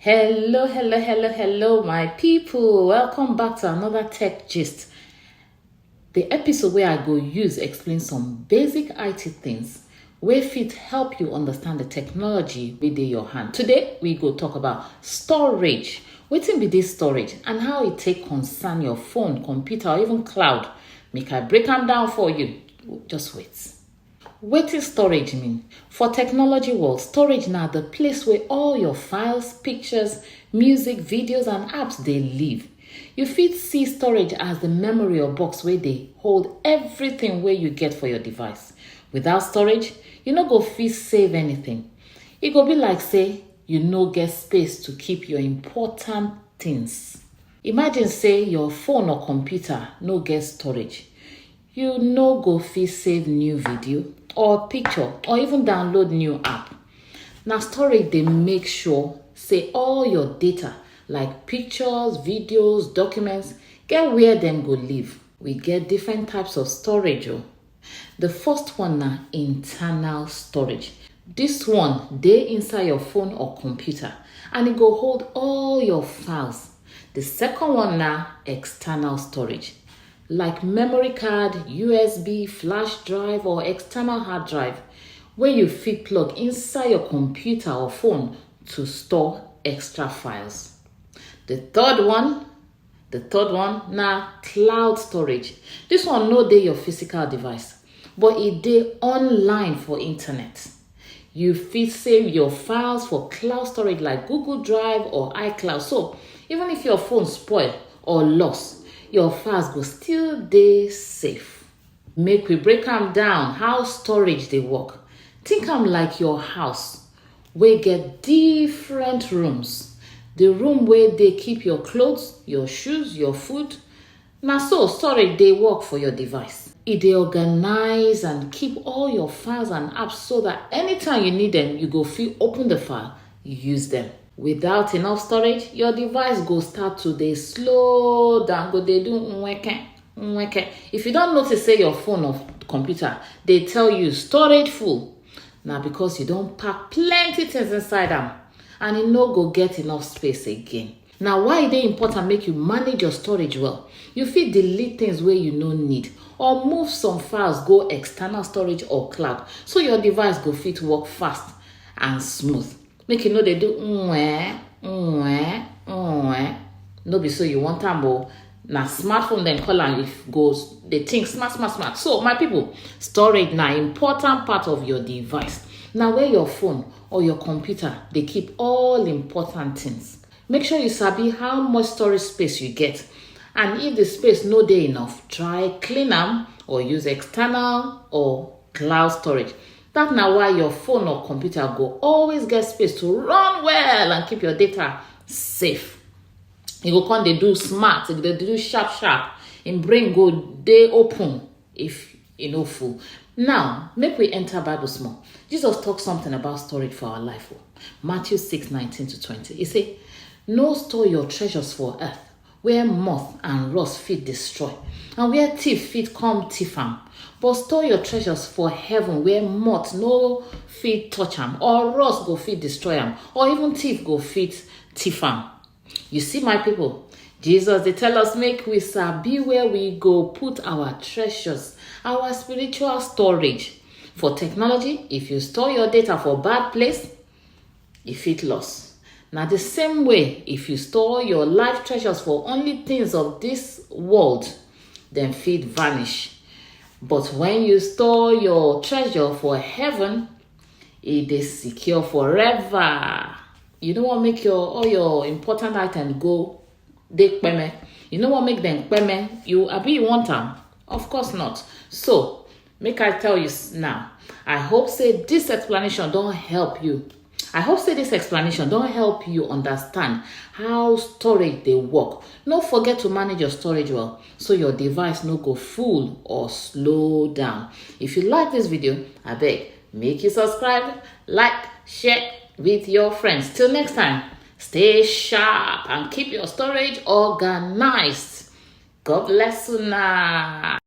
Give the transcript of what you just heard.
Hello, my people. Welcome back to another tech gist. The episode where I go use explain some basic IT things where fit help you understand the technology within your hand. Today, we go talk about storage. Wetin be this storage and how it take concern your phone, computer, or even cloud. Make I break them down for you. Just wait. Wetin storage mean? For technology world, storage na the place where all your files, pictures, music, videos and apps dey live. You fit see storage as the memory or box where they hold everything where you get for your device. Without storage, you no go fit save anything. E go be like say you no get space to keep your important things. Imagine say your phone or computer no get storage. You no go fit save new video or picture or even download new app. Now storage they make sure say all your data like pictures, videos, documents get where them go live. We get different types of storage. The first one na internal storage. This one dey inside your phone or computer and it go hold all your files. The second one na external storage. Like memory card, USB, flash drive or external hard drive where you fit plug inside your computer or phone to store extra files. The third one na cloud storage. This one no dey your physical device, but it dey online for internet. You fit save your files for cloud storage like Google Drive or iCloud. So even if your phone spoil or lost, your files go still dey safe. Make we break them down how storage dey work. Think am like your house wey get different rooms. The room where they keep your clothes, your shoes, your food. Na so storage dey work for your device. It dey organize and keep all your files and apps so that anytime you need them, you go fit open the file, use them. Without enough storage, your device go start to dey slow down, go dey do nweke. If you don't notice say your phone or computer, they tell you storage full. Now because you don't pack plenty things inside them and you no go get enough space again. Now why it dey important make you manage your storage well? You fit delete things where you no need or move some files go external storage or cloud so your device go fit work fast and smooth. Make you know they do no be so you want am o. Na smartphone then call am if goes they think smart. So my people, storage na important part of your device. Now where your phone or your computer they keep all important things. Make sure you sabi how much storage space you get. And if the space no dey enough, try clean am or use external or cloud storage. That na why your phone or computer go always get space to run well and keep your data safe. You go come they do smart, they do sharp. In brain go dey open if you know full. Now, make we enter Bible small. Jesus talk something about storage for our life. Matthew 6:19-20. He say, no store your treasures for earth, where moth and rust fit destroy, and where thief fit come thief am. But store your treasures for heaven, where moth no fit touch am, or rust go fit destroy am, or even thief go fit thief am. You see, my people, Jesus they tell us make we sabi where we go put our treasures, our spiritual storage. For technology, if you store your data for bad place, it fit loss. Now the same way, if you store your life treasures for only things of this world, then fit vanish. But when you store your treasure for heaven, it is secure forever. You don't want to make all your important items go dey peme. You don't want to make them peme. You want them? Of course not. So make I tell you now. I hope say this explanation don't help you. Understand how storage they work. No forget to manage your storage well so your device no go full or slow down. If you like this video, I beg make you subscribe, like, share with your friends. Till next time, stay sharp and keep your storage organized. God bless you now.